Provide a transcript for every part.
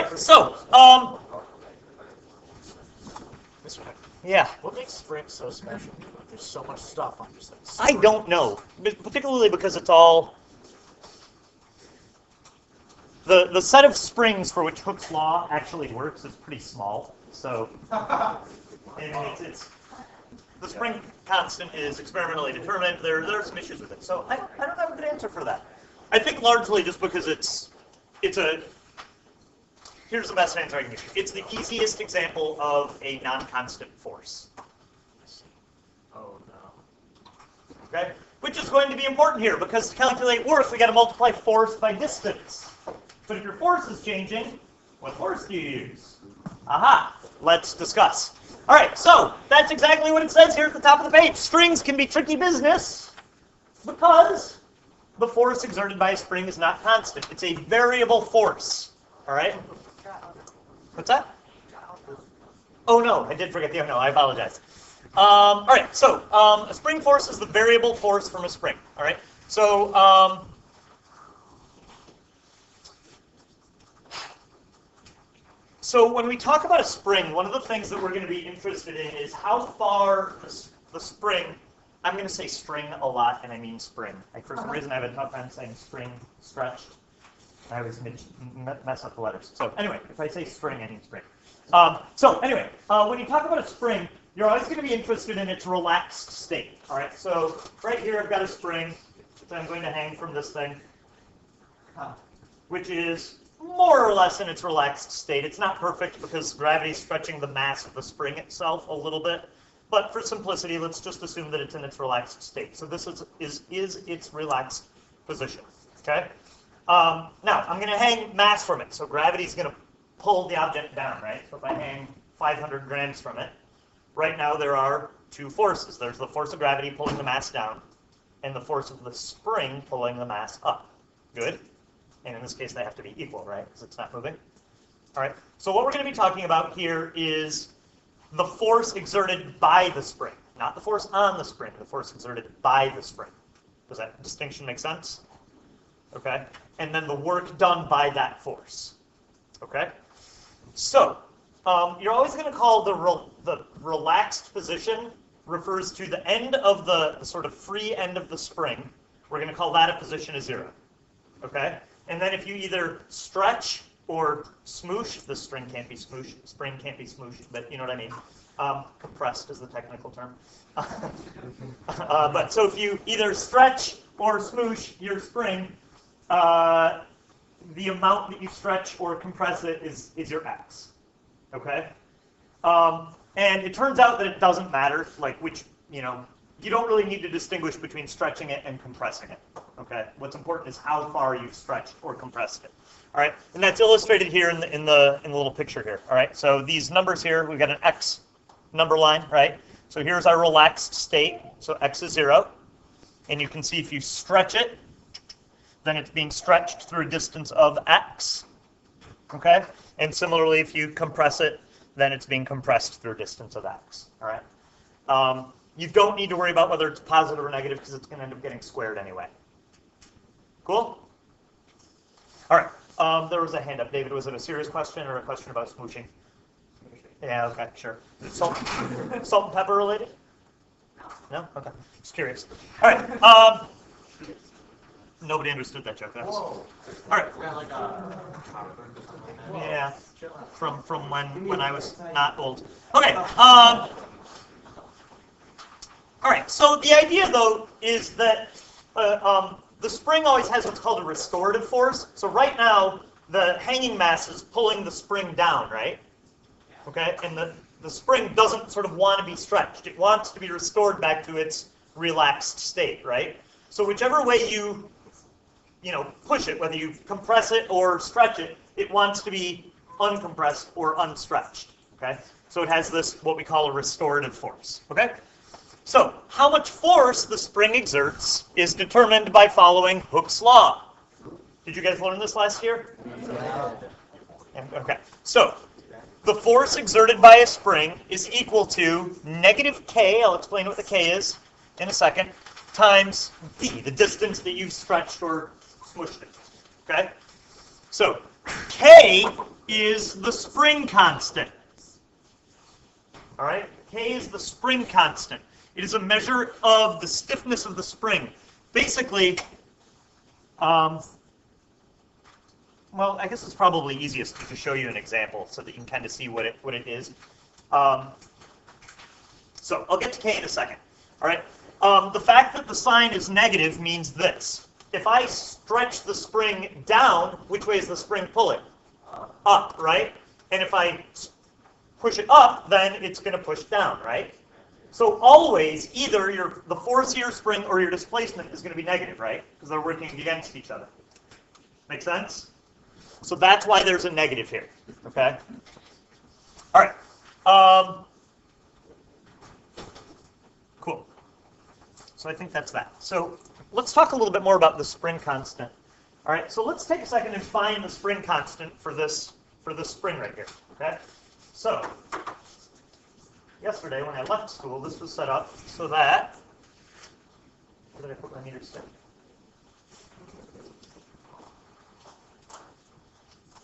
right, so, yeah. What makes springs so special? There's so much stuff on just that. I don't know, particularly because it's all the set of springs for which Hooke's law actually works is pretty small. So, and it's the spring constant is experimentally determined. There are some issues with it. So I don't have a good answer for that. I think largely just because it's a here's the best answer I can give you. It's the easiest example of a non-constant force. Oh no. Okay? Which is going to be important here, because to calculate work, we got to multiply force by distance. But if your force is changing, what force do you use? Aha! Let's discuss. All right, so that's exactly what it says here at the top of the page. Strings can be tricky business because the force exerted by a spring is not constant. It's a variable force. All right? What's that? Oh, no, I did forget the oh, no, I apologize. All right, so a spring force is the variable force from a spring. All right, so so when we talk about a spring, one of the things that we're going to be interested in is how far the spring. I'm going to say string a lot, and I mean spring. For some reason, I have a tough time saying string stretched. I always mess up the letters. So anyway, if I say string, I mean spring. So anyway, when you talk about a spring, you're always going to be interested in its relaxed state. All right, so right here I've got a spring that I'm going to hang from this thing, which is more or less in its relaxed state. It's not perfect because gravity is stretching the mass of the spring itself a little bit. But for simplicity, let's just assume that it's in its relaxed state. So this is its relaxed position. Okay. Now I'm going to hang mass from it. So gravity is going to pull the object down, right? So if I hang 500 grams from it, right now there are two forces. There's the force of gravity pulling the mass down, and the force of the spring pulling the mass up. Good. And in this case, they have to be equal, right? Because it's not moving. All right. So what we're going to be talking about here is the force exerted by the spring, not the force on the spring, the force exerted by the spring. Does that distinction make sense? Okay. And then the work done by that force. Okay. So you're always going to call the relaxed position refers to the end of the sort of free end of the spring. We're going to call that a position of 0. Okay. And then if you either stretch or smoosh, the string can't be smooshed, spring can't be smooshed, but you know what I mean. Compressed is the technical term. But so if you either stretch or smoosh your spring, the amount that you stretch or compress it is your x. Okay? And it turns out that it doesn't matter, like which, you don't really need to distinguish between stretching it and compressing it. Okay? What's important is how far you've stretched or compressed it. All right? And that's illustrated here in the little picture here. All right? So these numbers here, we've got an x number line, right? So here's our relaxed state. So x is 0. And you can see if you stretch it, then it's being stretched through a distance of x. Okay? And similarly, if you compress it, then it's being compressed through a distance of x. All right? You don't need to worry about whether it's positive or negative because it's going to end up getting squared anyway. Cool? All right. There was a hand up. David, was it a serious question or a question about smooshing? Yeah, okay, sure. Salt and pepper related? No? Okay. Just curious. All right. Nobody understood that joke. All right. Yeah. From when I was not old. Okay. All right, so the idea, though, is that the spring always has what's called a restorative force. So right now, the hanging mass is pulling the spring down, right? Okay, and the spring doesn't sort of want to be stretched. It wants to be restored back to its relaxed state, right? So whichever way you push it, whether you compress it or stretch it, it wants to be uncompressed or unstretched, okay? So it has this, what we call a restorative force, okay? So, how much force the spring exerts is determined by following Hooke's law. Did you guys learn this last year? Yeah. Okay. So, the force exerted by a spring is equal to negative k, I'll explain what the k is in a second, times d, the distance that you've stretched or smushed it. Okay? So, K is the spring constant. All right, K is the spring constant. It is a measure of the stiffness of the spring. Basically, well, I guess it's probably easiest to show you an example so that you can kind of see what it is. So I'll get to K in a second. All right. The fact that the sign is negative means this. If I stretch the spring down, which way is the spring pulling? Up, right? And if I push it up, then it's going to push down, right? So always, either the force of your spring or your displacement is going to be negative, right? Because they're working against each other. Make sense? So that's why there's a negative here, okay? All right. Cool. So I think that's that. So let's talk a little bit more about the spring constant. All right, so let's take a second and find the spring constant for this spring right here, okay? So yesterday when I left school, this was set up so that, where did I put my meter stick?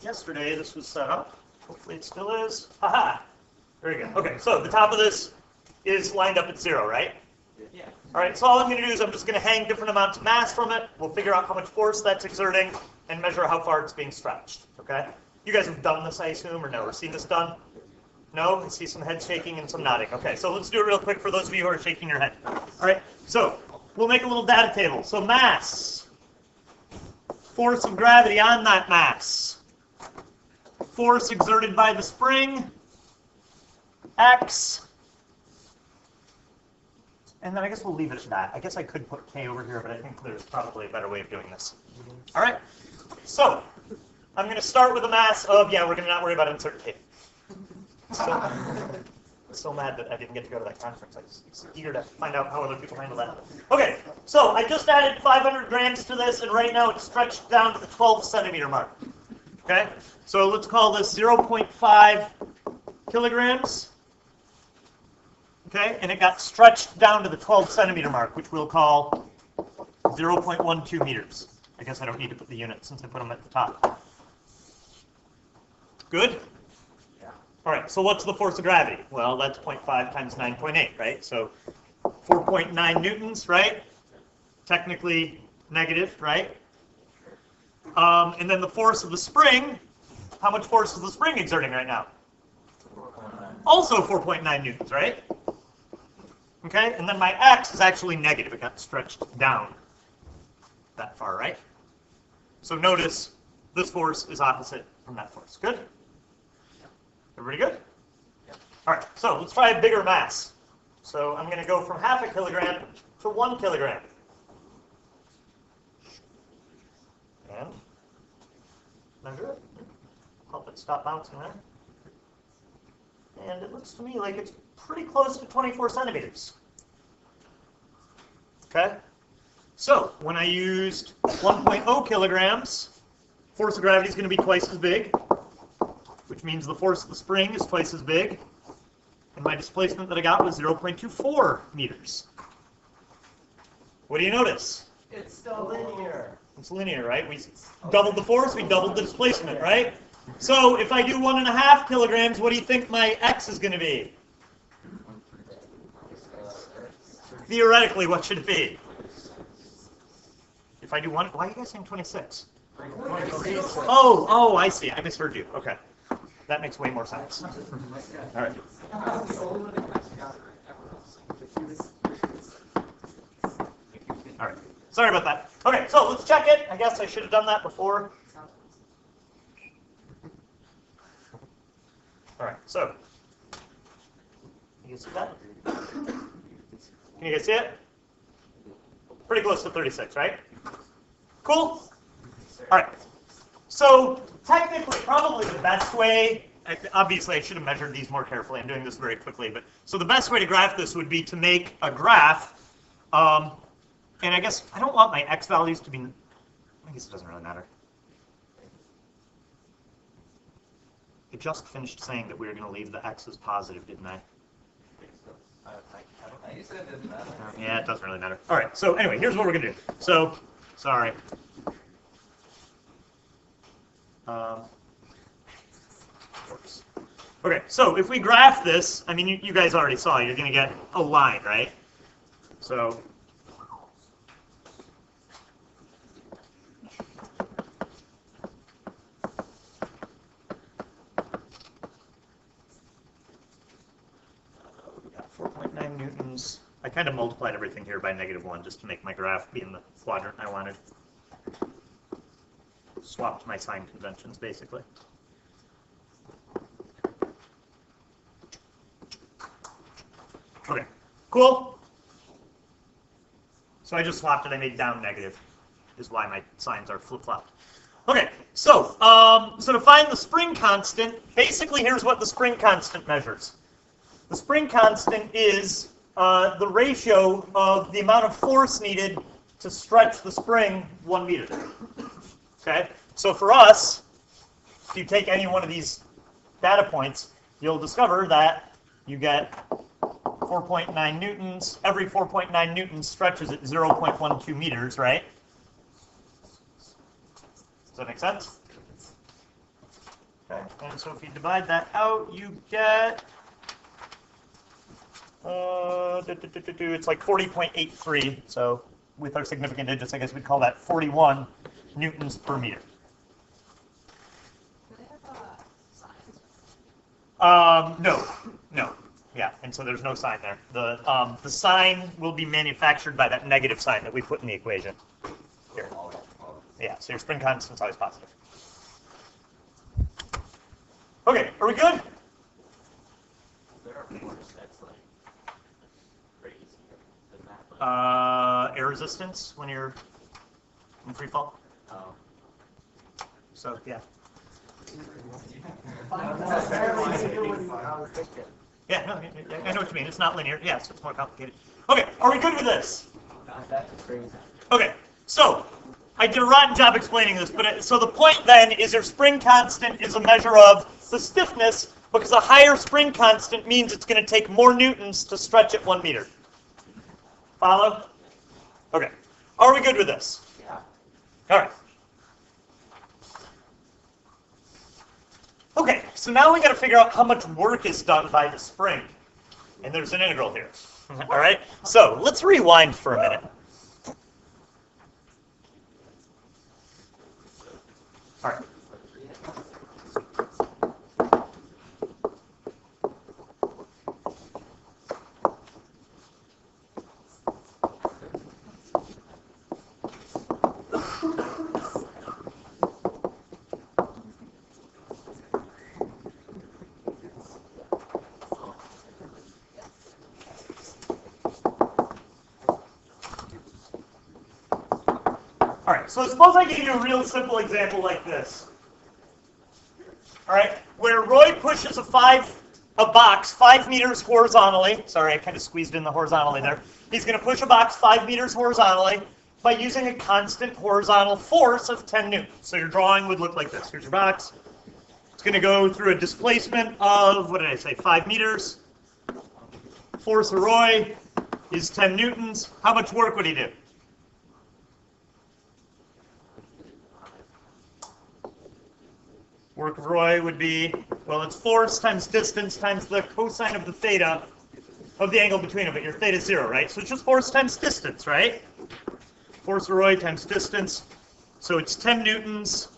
Yesterday this was set up, hopefully it still is. Haha, there you go. Okay, so the top of this is lined up at 0, right? Yeah. All right, so all I'm going to do is I'm just going to hang different amounts of mass from it. We'll figure out how much force that's exerting and measure how far it's being stretched, okay? You guys have done this, I assume, or no? Or seen this done? No? I see some head shaking and some nodding. Okay, so let's do it real quick for those of you who are shaking your head. All right, so we'll make a little data table. So mass, force of gravity on that mass, force exerted by the spring, X, and then I guess we'll leave it at that. I guess I could put K over here, but I think there's probably a better way of doing this. All right, so I'm going to start with a mass of, yeah, we're going to not worry about insert K. So mad that I didn't get to go to that conference. I was eager to find out how other people handle that. Okay, so I just added 500 grams to this, and right now it's stretched down to the 12 centimeter mark. Okay, so let's call this 0.5 kilograms. Okay, and it got stretched down to the 12 centimeter mark, which we'll call 0.12 meters. I guess I don't need to put the unit since I put them at the top. Good? Yeah. All right, so what's the force of gravity? Well, that's 0.5 times 9.8, right? So 4.9 newtons, right? Technically negative, right? And then the force of the spring, how much force is the spring exerting right now? Also 4.9 newtons, right? Okay, and then my X is actually negative. It got stretched down that far, right? So notice this force is opposite from that force. Good? Everybody good? All right, so let's try a bigger mass. So I'm going to go from half a kilogram to 1 kilogram. And measure it. Help it stop bouncing there. And it looks to me like it's pretty close to 24 centimeters. Okay? So when I used 1.0 kilograms, force of gravity is going to be twice as big, which means the force of the spring is twice as big. And my displacement that I got was 0.24 meters. What do you notice? It's still linear. It's linear, right? We doubled the force, we doubled the displacement, right? So if I do 1.5 kilograms, what do you think my X is going to be? Theoretically, what should it be? If I do one, why are you guys saying 26? Oh, I see. I misheard you. Okay. That makes way more sense. All right. All right. Sorry about that. Okay, so let's check it. I guess I should have done that before. All right, so you guys see that? Can you guys see it? Pretty close to 36, right? Cool? All right. So technically, probably the best way, obviously I should have measured these more carefully. I'm doing this very quickly. But so the best way to graph this would be to make a graph. And I guess I don't want my X values to be, I guess it doesn't really matter. I just finished saying that we were going to leave the X's positive, didn't I? You said it didn't matter. Yeah, it doesn't really matter. All right, so anyway, here's what we're going to do. So, sorry. Okay, so if we graph this, I mean, you guys already saw, you're going to get a line, right? So we got 4.9 newtons. I kind of multiplied everything here by -1 just to make my graph be in the quadrant I wanted. Swapped my sign conventions, basically. Okay, cool. So I just swapped it. I made down negative, is why my signs are flip-flopped. Okay, so to find the spring constant, basically here's what the spring constant measures. The spring constant is the ratio of the amount of force needed to stretch the spring 1 meter. Okay, so for us, if you take any one of these data points, you'll discover that you get 4.9 newtons. Every 4.9 newtons stretches at 0.12 meters, right? Does that make sense? Okay, and so if you divide that out, you get, it's like 40.83. So with our significant digits, I guess we'd call that 41 newtons per meter. No. Yeah, and so there's no sign there. The sign will be manufactured by that negative sign that we put in the equation. Here. Yeah, so your spring constant's always positive. Okay, are we good? There are force that's like crazy. Does that like, Air resistance when you're in free fall. oh. So yeah. Yeah, no, I know what you mean. It's not linear. Yeah, so it's more complicated. Okay, are we good with this? That's crazy. Okay, so I did a rotten job explaining this, but so the point then is your spring constant is a measure of the stiffness, because a higher spring constant means it's going to take more newtons to stretch it 1 meter. Follow? Okay. Are we good with this? Yeah. All right. Okay, so now we got to figure out how much work is done by the spring. And there's an integral here. All right? So let's rewind for a minute. All right. All right, so suppose I give you a real simple example like this. All right, where Roy pushes a box 5 meters horizontally. Sorry, I kind of squeezed in the horizontally there. He's going to push a box 5 meters horizontally by using a constant horizontal force of 10 newtons. So your drawing would look like this. Here's your box. It's going to go through a displacement of, what did I say, 5 meters. Force of Roy is 10 newtons. How much work would he do? Work of Roy would be, well, it's force times distance times the cosine of the theta of the angle between them, but your theta is 0, right? So it's just force times distance, right? Force of Roy times distance. So it's 10 newtons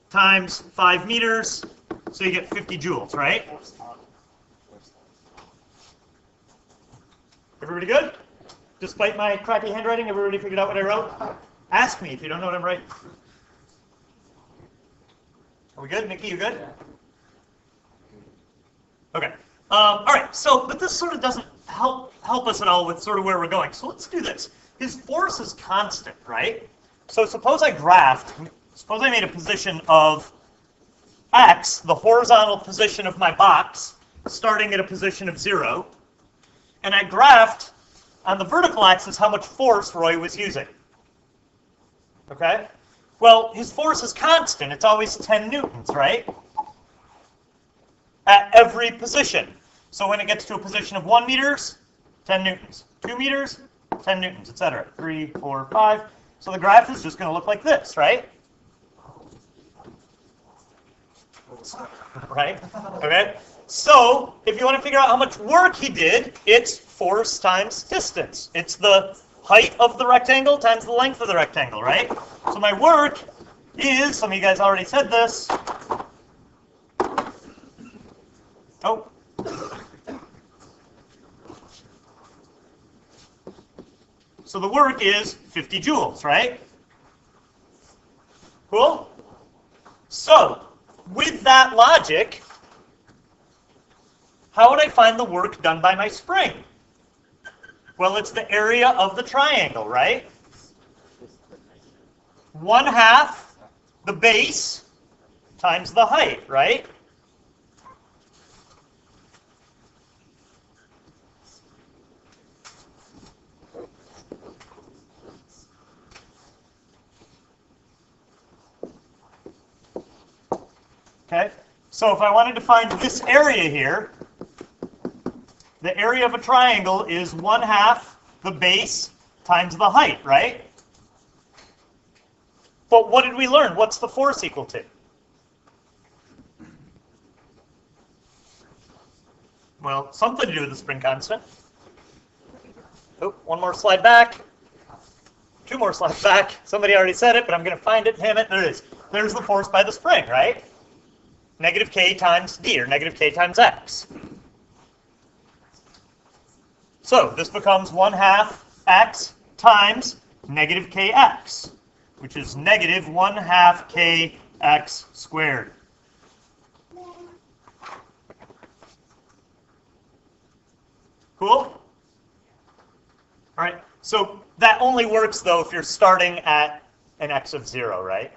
times 5 meters, so you get 50 joules, right? Everybody good? Despite my crappy handwriting, everybody figured out what I wrote? Ask me if you don't know what I'm writing. Are we good? Nikki, you good? Okay. All right. So, but this sort of doesn't help us at all with sort of where we're going. So let's do this. His force is constant, right? So suppose I made a position of x, the horizontal position of my box, starting at a position of 0, and I graphed on the vertical axis how much force Roy was using. Okay? Well, his force is constant. It's always 10 newtons, right? At every position. So when it gets to a position of 1 meters, 10 newtons. 2 meters, 10 newtons, etc. 3, 4, 5. So the graph is just going to look like this, right? Right? Okay? So if you want to figure out how much work he did, it's force times distance. It's the height of the rectangle times the length of the rectangle, right? So my work is, some of you guys already said this. Oh. So the work is 50 joules, right? Cool? So, with that logic, how would I find the work done by my spring? Well, it's the area of the triangle, right? 1/2 the base times the height, right? Okay, so if I wanted to find this area here, the area of a triangle is 1/2 the base times the height, right? But what did we learn? What's the force equal to? Well, something to do with the spring constant. Oh, one more slide back. 2 more slides back. Somebody already said it, but I'm going to find it. Damn it, there it is. There's the force by the spring, right? Negative k times d, or negative k times x. So this becomes 1/2 x times negative kx, which is negative 1/2 kx squared. Cool? All right, so that only works, though, if you're starting at an x of 0, right?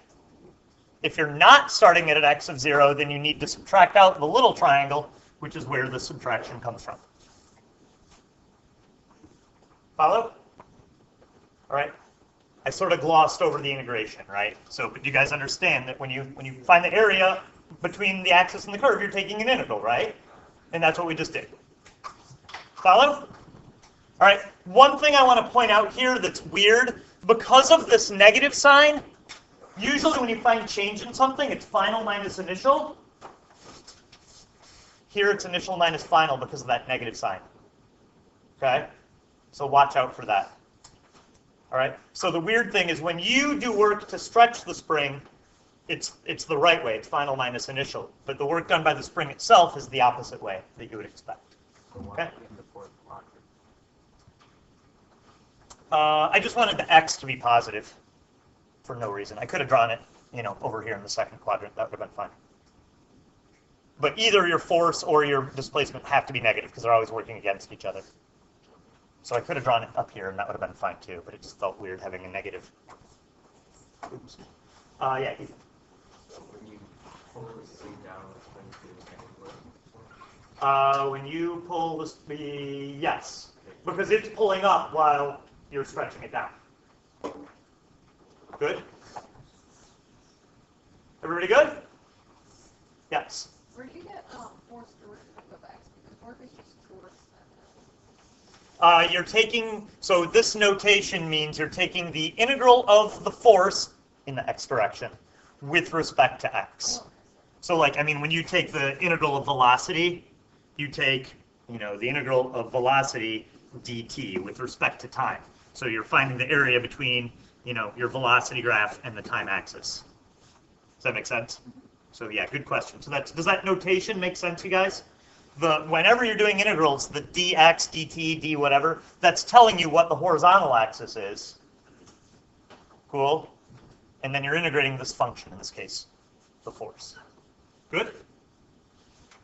If you're not starting at an x of 0, then you need to subtract out the little triangle, which is where the subtraction comes from. Follow? All right. I sort of glossed over the integration, right? So, but you guys understand that when you find the area between the axis and the curve, you're taking an integral, right? And that's what we just did. Follow? All right. One thing I want to point out here that's weird, because of this negative sign, usually when you find change in something, it's final minus initial. Here it's initial minus final because of that negative sign. Okay? So watch out for that. All right? So the weird thing is when you do work to stretch the spring, it's the right way. It's final minus initial. But the work done by the spring itself is the opposite way that you would expect. Okay? I just wanted the x to be positive for no reason. I could have drawn it, over here in the second quadrant. That would have been fine. But either your force or your displacement have to be negative because they're always working against each other. So I could have drawn it up here, and that would have been fine too, but it just felt weird having a negative. Oops. Yeah, Ethan. So when you pull the spring down, it's going to When you pull this, yes, because it's pulling up while you're stretching it down. Good? Everybody good? Yes. Where do you get force derivative of x? Because work is just force. You're taking, so this notation means you're taking the integral of the force in the x direction with respect to x. So when you take the integral of velocity, you take, the integral of velocity dt with respect to time. So you're finding the area between, your velocity graph and the time axis. Does that make sense? So yeah, good question. So does that notation make sense, you guys? Whenever you're doing integrals, the dx, dt, d whatever, that's telling you what the horizontal axis is. Cool? And then you're integrating this function, in this case, the force. Good?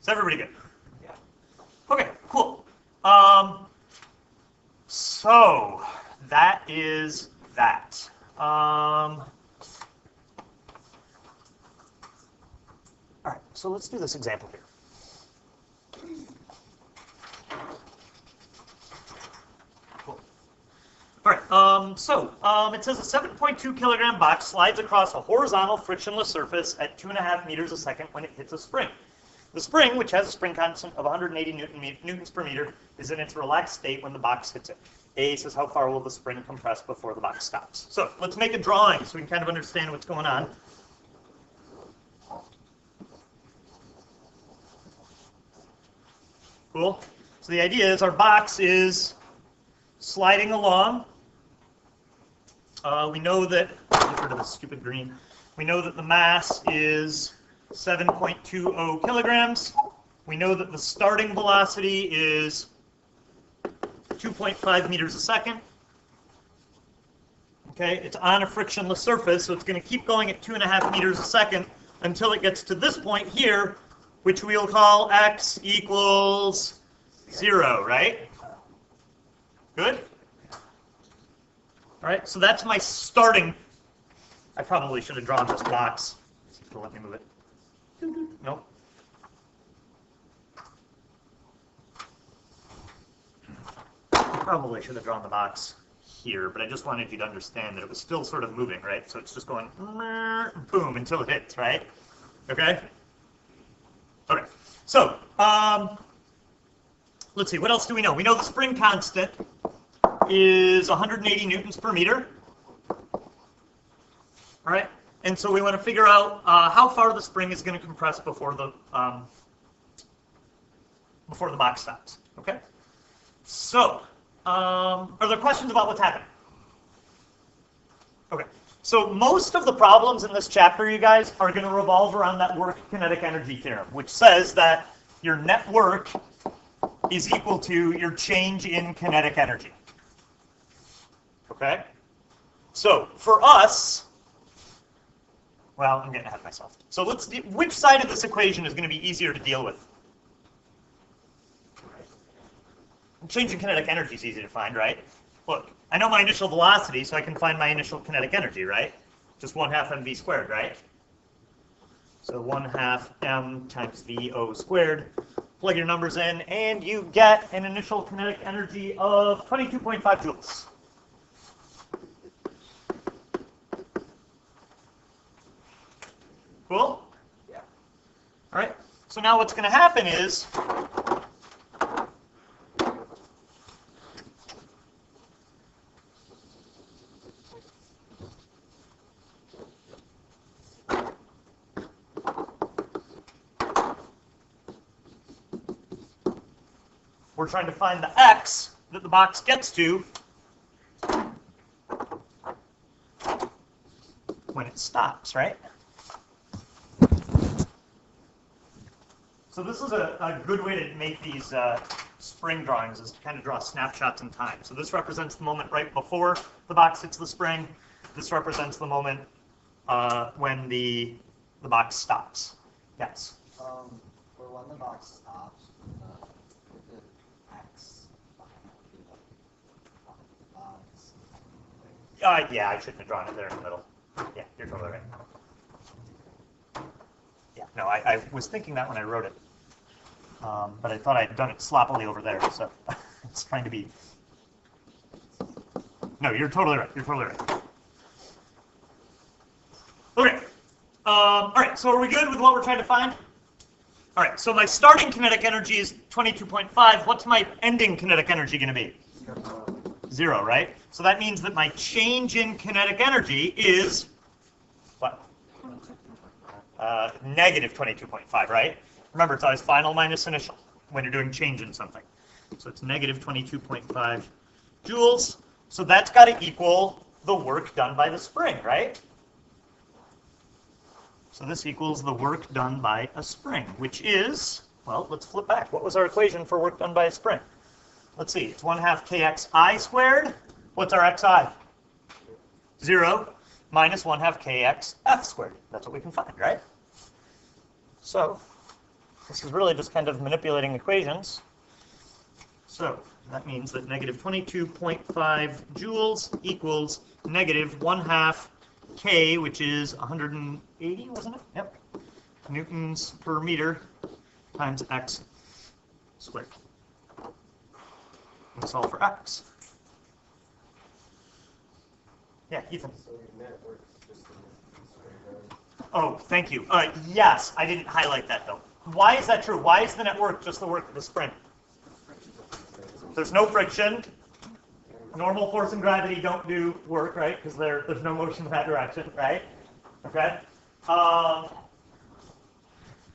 Is everybody good? Yeah. Okay, cool. So that is that. All right, so let's do this example here. Cool. All right, it says a 7.2 kilogram box slides across a horizontal frictionless surface at 2.5 meters a second when it hits a spring. The spring, which has a spring constant of 180 newtons per meter, is in its relaxed state when the box hits it. A says how far will the spring compress before the box stops. So let's make a drawing so we can kind of understand what's going on. Cool. So the idea is our box is sliding along. We know that, get rid of this stupid green. We know that the mass is 7.20 kilograms. We know that the starting velocity is 2.5 meters a second. Okay, it's on a frictionless surface, so it's going to keep going at 2.5 meters a second until it gets to this point here, which we'll call x equals 0, right? Good? All right, so that's my starting. I probably should have drawn this box. So let me move it. Nope. Probably should have drawn the box here, but I just wanted you to understand that it was still sort of moving, right? So it's just going boom until it hits, right? Okay? Okay. So, let's see, what else do we know? We know the spring constant is 180 newtons per meter. All right? And so we want to figure out how far the spring is going to compress before the box stops. Okay? So, are there questions about what's happening? Okay. So most of the problems in this chapter, you guys, are going to revolve around that work kinetic energy theorem, which says that your net work is equal to your change in kinetic energy. Okay? So for us, well, I'm getting ahead of myself. So which side of this equation is going to be easier to deal with? Change in kinetic energy is easy to find, right? Look, I know my initial velocity, so I can find my initial kinetic energy, right? Just 1/2 mv squared, right? So 1/2 m times VO squared. Plug your numbers in, and you get an initial kinetic energy of 22.5 joules. Cool? Yeah. All right. So now what's going to happen is we're trying to find the x that the box gets to when it stops, right? So this is a good way to make these spring drawings, is to kind of draw snapshots in time. So this represents the moment right before the box hits the spring. This represents the moment when the box stops. Yes? For when the box stops, the X box. Yeah, I shouldn't have drawn it there in the middle. Yeah, you're totally right. Yeah, no, I was thinking that when I wrote it. But I thought I had done it sloppily over there, so it's trying to be... No, you're totally right. You're totally right. Okay. All right, so are we good with what we're trying to find? All right, so my starting kinetic energy is 22.5. What's my ending kinetic energy going to be? 0, right? So that means that my change in kinetic energy is what? Negative 22.5, right? Remember, it's always final minus initial when you're doing change in something. So it's negative 22.5 joules. So that's got to equal the work done by the spring, right? So this equals the work done by a spring, which is, well, let's flip back. What was our equation for work done by a spring? Let's see, it's 1/2 kxi squared. What's our xi? 0 minus 1/2 kxf squared. That's what we can find, right? So this is really just kind of manipulating equations. So that means that negative 22.5 joules equals negative 1/2 K, which is 180, wasn't it? Yep. Newtons per meter times x squared. Let's solve for x. Yeah, Ethan. So your net work is just in the spring, Oh, thank you. Yes, I didn't highlight that though. Why is that true? Why is the net work just the work of the spring? There's no friction. Normal force and gravity don't do work, right? Because there's no motion in that direction, right? Okay.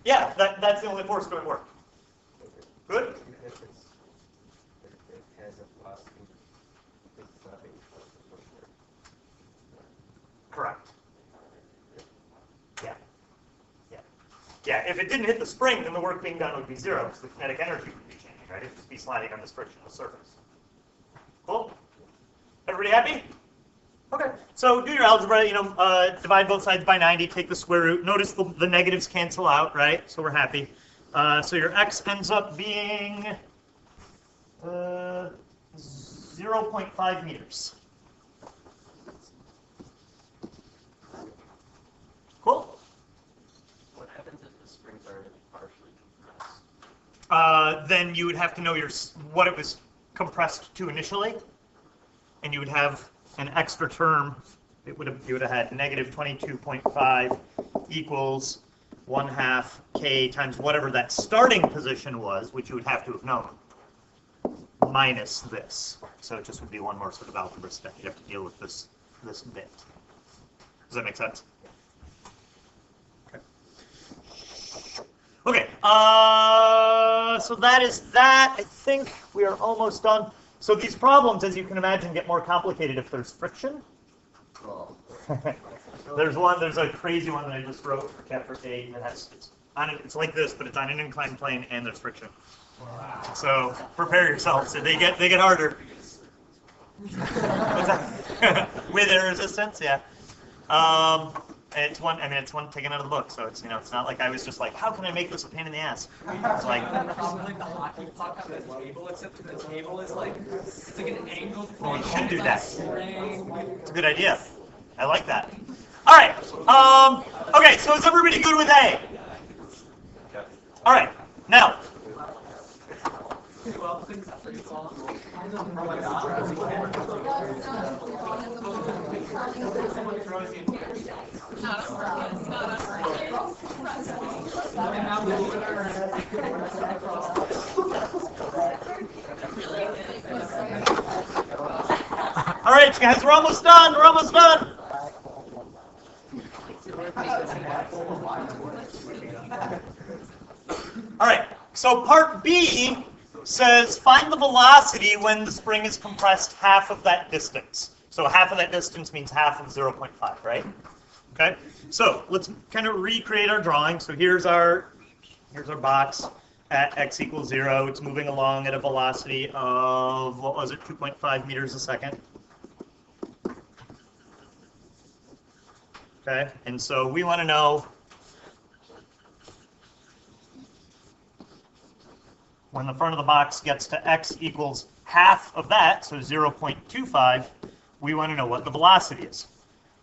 Yeah, that's the only force doing work. Good. If Yeah, if it didn't hit the spring, then the work being done would be 0, because the kinetic energy would be changing, right? It would just be sliding on this frictionless surface. Cool? Everybody happy? Okay, so do your algebra, divide both sides by 90, take the square root. Notice the negatives cancel out, right? So we're happy. So your x ends up being 0.5 meters. Cool? What happens if the springs are partially compressed? Then you would have to know what it was compressed to initially, and you would have an extra term. You would have had negative 22.5 equals 1/2 k times whatever that starting position was, which you would have to have known, minus this. So it just would be one more sort of algebra step. You have to deal with this bit. Does that make sense? Okay, so that is that. I think we are almost done. So these problems, as you can imagine, get more complicated if there's friction. Well, There's a crazy one that I just wrote for chapter 8 that it's like this, but it's on an inclined plane and there's friction. So prepare yourselves. They get harder. What's that? With air resistance, yeah. It's one taken out of the book, so it's not like I was just like, how can I make this a pain in the ass? It's like Like the hockey puck on the table, except the table is like it's like an angled we thing. should do that. Spring. It's a good idea. I like that. All right. Okay. So is everybody good with A? All right. Now. Well, things are pretty cool. Someone throws you. And now we move it All right, guys. We're almost done. We're almost done. All right. So part B says find the velocity when the spring is compressed half of that distance. So half of that distance means half of 0.5, right? Okay. So let's kind of recreate our drawing. So here's our box at x equals 0. It's moving along at a velocity of, what was it, 2.5 meters a second. Okay. And so we want to know when the front of the box gets to x equals half of that, so 0.25, we want to know what the velocity is.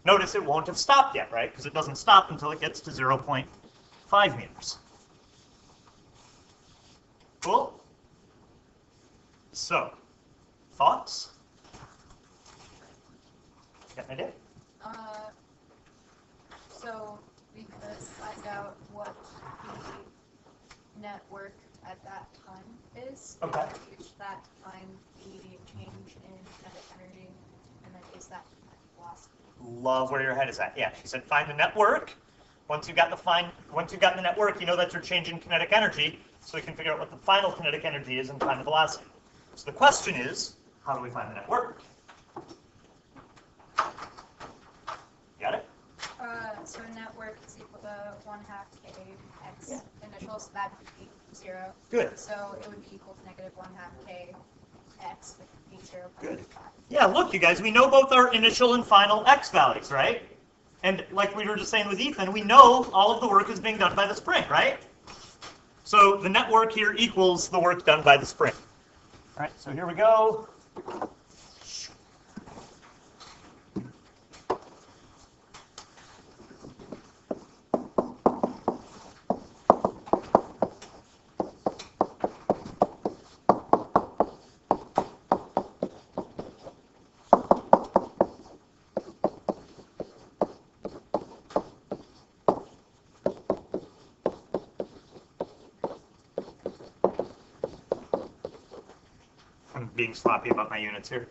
Notice it won't have stopped yet, right? Because it doesn't stop until it gets to 0.5 meters. Cool? So, thoughts? Got an idea? So we could find out what the network at that time is. Okay. Which that time the change in kinetic energy, and then is that velocity. Love where your head is at. Yeah, she said find the network. Once you've got the network, you know that you're changing kinetic energy, so you can figure out what the final kinetic energy is and find the velocity. So the question is, how do we find the network? Got it? So network is equal to 1/2 k x initial, so that would be 0. Good. So it would be equal to negative 1/2 k x, which would be 0.5. Good. Yeah, look, you guys, we know both our initial and final x values, right? And like we were just saying with Ethan, we know all of the work is being done by the spring, right? So the network here equals the work done by the spring. All right, so here we go. I'm being sloppy about my units here.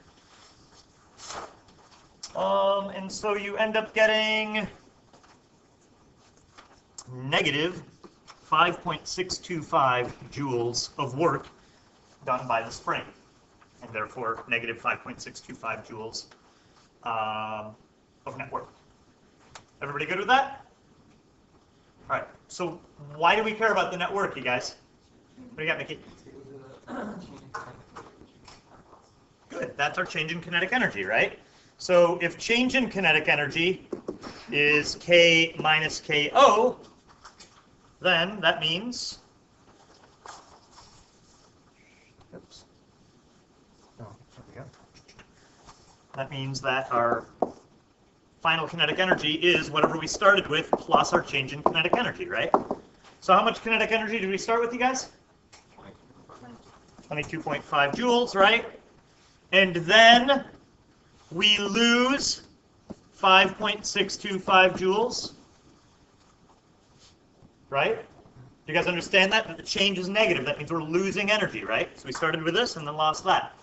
And so you end up getting negative 5.625 joules of work done by the spring, and therefore negative 5.625 joules of net work. Everybody good with that? All right, So why do we care about the net work, you guys? What do you got, Mickey? Good. That's our change in kinetic energy, right? So if change in kinetic energy is K minus KO, then that means, oops. Oh, there we go. That means that our final kinetic energy is whatever we started with plus our change in kinetic energy, right? So how much kinetic energy did we start with, you guys? 22.5 joules, right? And then we lose 5.625 joules, right? Do you guys understand that? That the change is negative. That means we're losing energy, right? So we started with this and then lost that.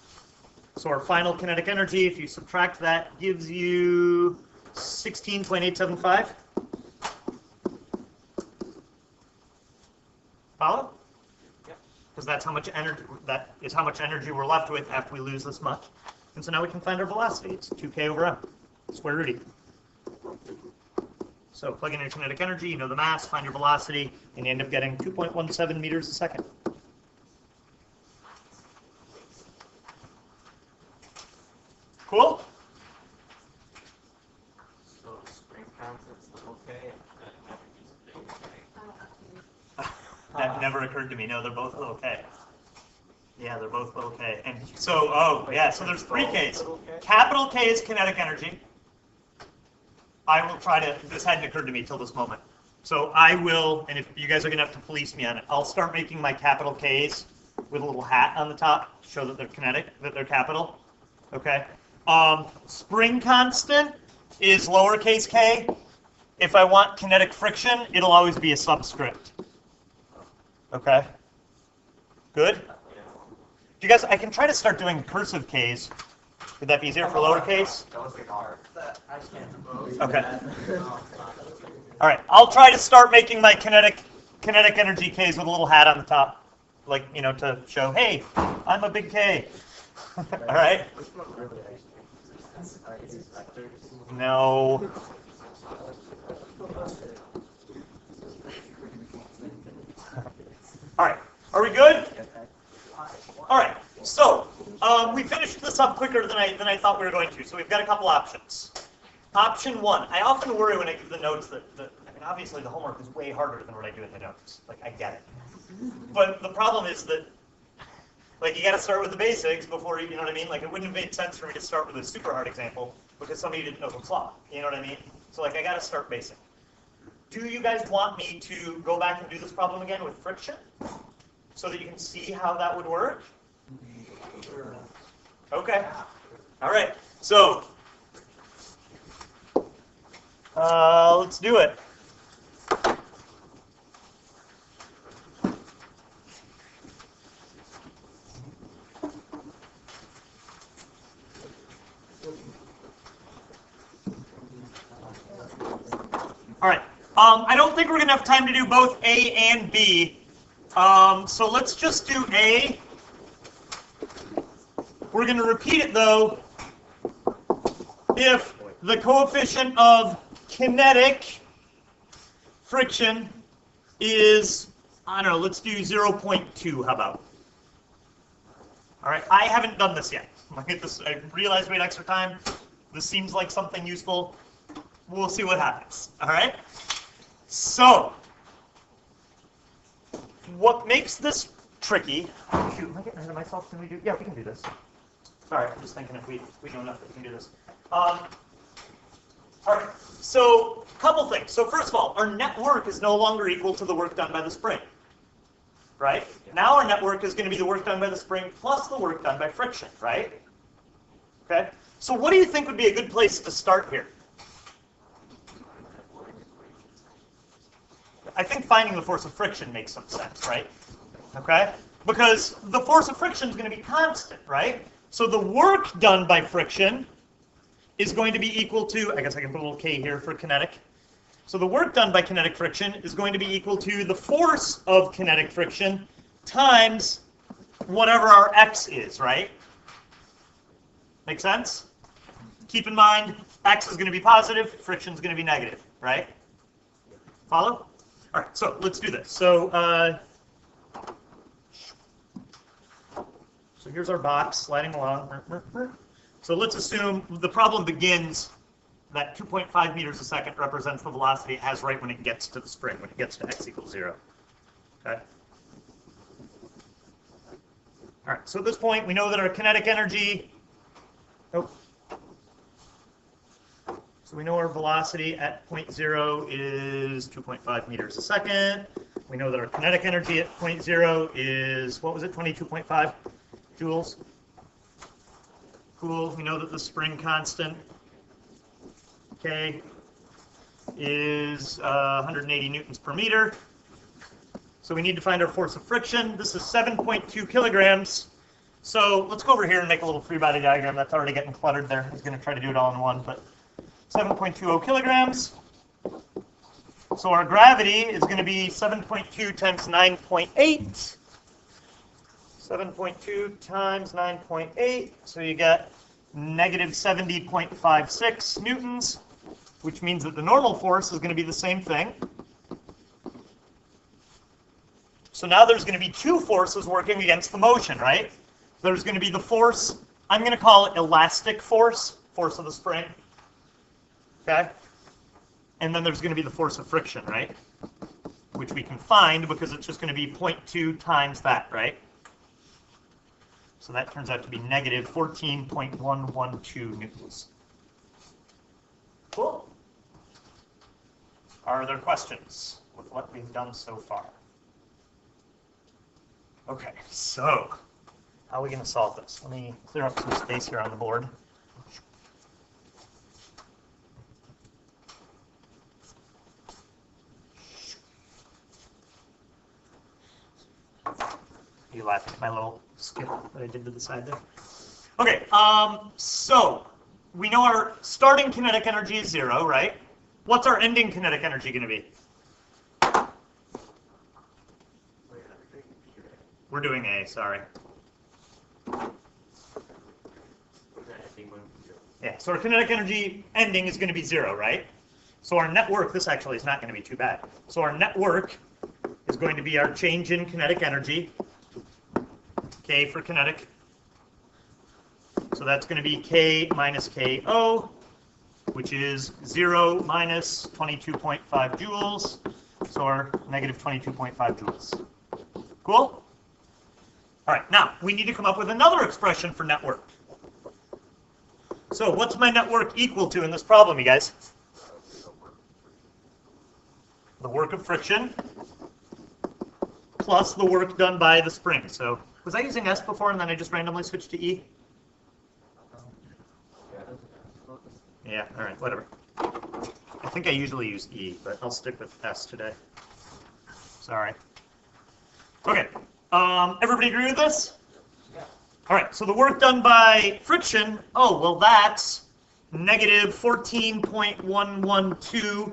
So our final kinetic energy, if you subtract that, gives you 16.875. Follow? Because that's how much energy, that is how much energy we're left with after we lose this much. And so now we can find our velocity. It's 2k over m, square root e. So plug in your kinetic energy, you know the mass, find your velocity, and you end up getting 2.17 meters a second. Cool? So spring concept's okay. That never occurred to me. No, they're both okay. Yeah, they're both okay. And so, oh, yeah, so there's three Ks. Capital K is kinetic energy. I will try to, this hadn't occurred to me till this moment. So I will, and if you guys are going to have to police me on it, I'll start making my capital Ks with a little hat on the top to show that they're kinetic, that they're capital. Okay. Spring constant is lowercase k. If I want kinetic friction, it'll always be a subscript. Okay. Good? Do you guys, I can try to start doing cursive Ks. Would that be easier for lowercase? That was like R. I can't. Okay. All right. I'll try to start making my kinetic energy Ks with a little hat on the top. Like, you know, to show, hey, I'm a big K. All right. No. All right. Are we good? All right. So we finished this up quicker than I thought we were going to. So we've got a couple options. Option one. I often worry when I give the notes that I mean, obviously the homework is way harder than what I do in the notes. Like, I get it. But the problem is that, like, you got to start with the basics before you know what I mean. Like, it wouldn't have made sense for me to start with a super hard example because somebody didn't know Hooke's law. You know what I mean? So, like, I got to start basic. Do you guys want me to go back and do this problem again with friction so that you can see how that would work? Okay. All right. So, let's do it. All right. I don't think we're going to have time to do both A and B. So let's just do A. We're going to repeat it, though, if the coefficient of kinetic friction is, I don't know, let's do 0.2, how about? All right, I haven't done this yet. I realized we had extra time. This seems like something useful. We'll see what happens, all right? So, what makes this tricky, shoot, am I getting ahead of myself? Can we do, yeah, we can do this. Sorry, I'm just thinking if we know enough that we can do this. All right, so a couple things. So first of all, our net work is no longer equal to the work done by the spring, right? Now our net work is going to be the work done by the spring plus the work done by friction, right? Okay, so what do you think would be a good place to start here? I think finding the force of friction makes some sense, right? Okay? Because the force of friction is going to be constant, right? So the work done by friction is going to be equal to, I guess I can put a little k here for kinetic. So the work done by kinetic friction is going to be equal to the force of kinetic friction times whatever our x is, right? Make sense? Keep in mind, x is going to be positive, friction is going to be negative, right? Follow? All right, so let's do this. So here's our box sliding along. So let's assume the problem begins that 2.5 meters a second represents the velocity it has right when it gets to the spring, when it gets to x equals 0. Okay. All right, so at this point, we know that our kinetic energy, so we know our velocity at point 0 is 2.5 meters a second. We know that our kinetic energy at point 0 is, what was it, 22.5 joules? Cool, we know that the spring constant, K, is 180 newtons per meter. So we need to find our force of friction. This is 7.2 kilograms. So let's go over here and make a little free body diagram. That's already getting cluttered there. I was going to try to do it all in one, but 7.20 kilograms. So our gravity is going to be 7.2 times 9.8. 7.2 times 9.8. So you get negative 70.56 newtons, which means that the normal force is going to be the same thing. So now there's going to be two forces working against the motion, right? There's going to be the force, I'm going to call it elastic force, force of the spring. Okay? And then there's going to be the force of friction, right? Which we can find because it's just going to be 0.2 times that, right? So that turns out to be negative 14.112 newtons. Cool. Are there questions with what we've done so far? Okay, so how are we going to solve this? Let me clear up some space here on the board. You laughing at my little skip that I did to the side there? Okay, so we know our starting kinetic energy is 0, right? What's our ending kinetic energy going to be? We're doing A, sorry. Yeah, so our kinetic energy ending is going to be 0, right? So our net work, this actually is not going to be too bad. So our net work is going to be our change in kinetic energy, K for kinetic. So that's going to be K minus KO, which is 0 minus 22.5 joules, so our negative 22.5 joules. Cool? All right, now we need to come up with another expression for net work. So what's my net work equal to in this problem, you guys? The work of friction plus the work done by the spring. So was I using S before and then I just randomly switched to E? Yeah, all right, whatever. I think I usually use E, but I'll stick with S today. Sorry. Okay, everybody agree with this? Yeah. All right, so the work done by friction, oh, well, that's negative 14.112.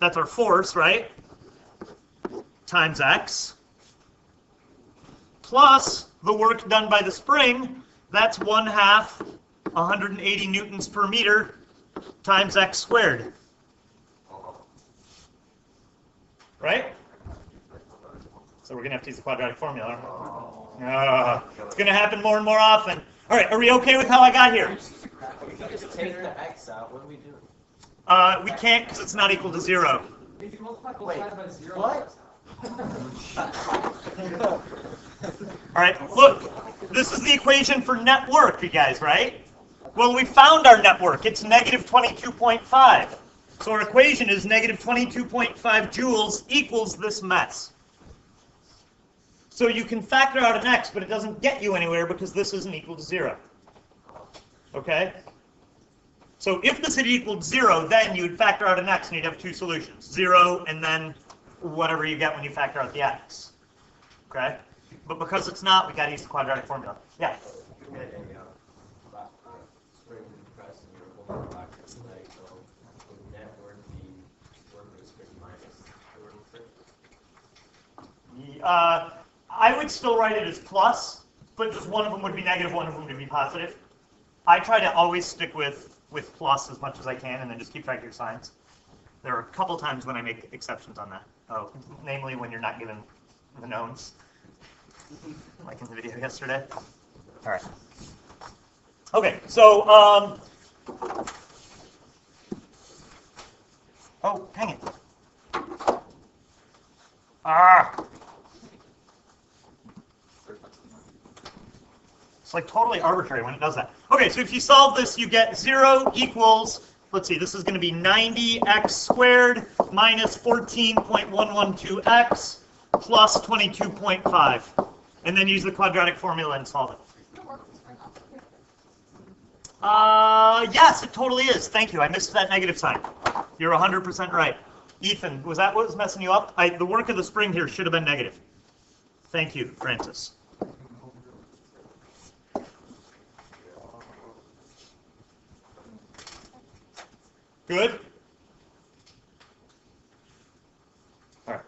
That's our force, right? Times X. Plus the work done by the spring, that's 1/2 180 newtons per meter times X squared. Right? So we're going to have to use the quadratic formula. It's going to happen more and more often. All right, are we okay with how I got here? If you just take the x out, what do we do? We can't because it's not equal to 0. If you multiply both sides by 0, What? All right, look, this is the equation for net work, you guys, right? Well, we found our net work. It's negative 22.5. So our equation is negative 22.5 joules equals this mess. So you can factor out an x, but it doesn't get you anywhere because this isn't equal to 0. Okay? So if this had equaled 0, then you would factor out an x and you'd have two solutions. 0 and then whatever you get when you factor out the x. Okay? But because it's not, we got to use the quadratic formula. Yeah? You get a spring and press and you're holding back your leg, so would net work be work of the spring minus the work of friction? I would still write it as plus, but just one of them would be negative, one of them would be positive. I try to always stick with plus as much as I can and then just keep track of your signs. There are a couple times when I make exceptions on that. Oh, namely when you're not given the knowns, like in the video yesterday. All right. Okay, so, oh, hang it. It's like totally arbitrary when it does that. Okay, so if you solve this, you get 0 equals, let's see, this is going to be 90x squared minus 14.112x plus 22.5. And then use the quadratic formula and solve it. Yes, it totally is. Thank you. I missed that negative sign. You're 100% right. Ethan, was that what was messing you up? The work of the spring here should have been negative. Thank you, Francis. Good? All right.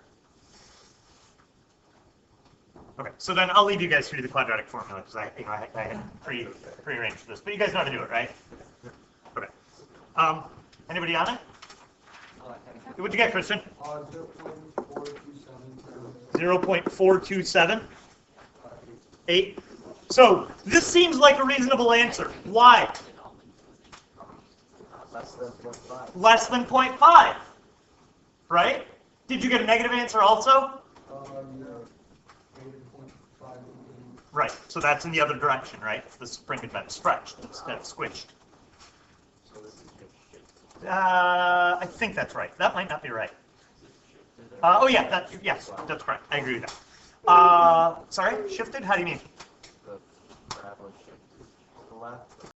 Okay, so then I'll leave you guys to do the quadratic formula because I had prearranged this. But you guys know how to do it, right? Okay. Anybody on it? What'd you get, Christian? 0.427. 8. So this seems like a reasonable answer. Why? Less than 0.5. Right? Did you get a negative answer also? Right. So that's in the other direction, right? The spring had been stretched instead of squished. I think that's right. That might not be right. Oh yeah, yes, that's correct. I agree with that. Sorry, shifted? How do you mean?